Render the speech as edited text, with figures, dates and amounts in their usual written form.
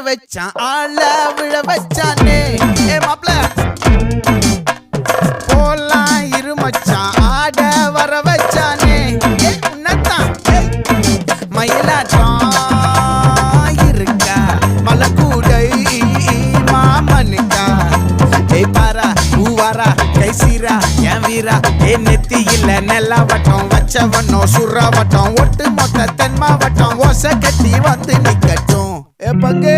வச்சான் ஆள விழ வச்சானே மாப்ள போலாம் இருமச்சான் ஆட வர வச்சானே உன்னத்தான் மயிலாட்டம் இருக்கா மலக்கூடை மாமனுக்கா பாரா பூவாரா கைசீரா என் வீரா நெத்தி இல்ல நெல்லா வட்டம் வச்சவனோ சுறா வட்டம் ஒட்டு மொத்த தென் மாவட்டம் ஓசை கட்டி வந்து நிக்கட்டும் பங்கே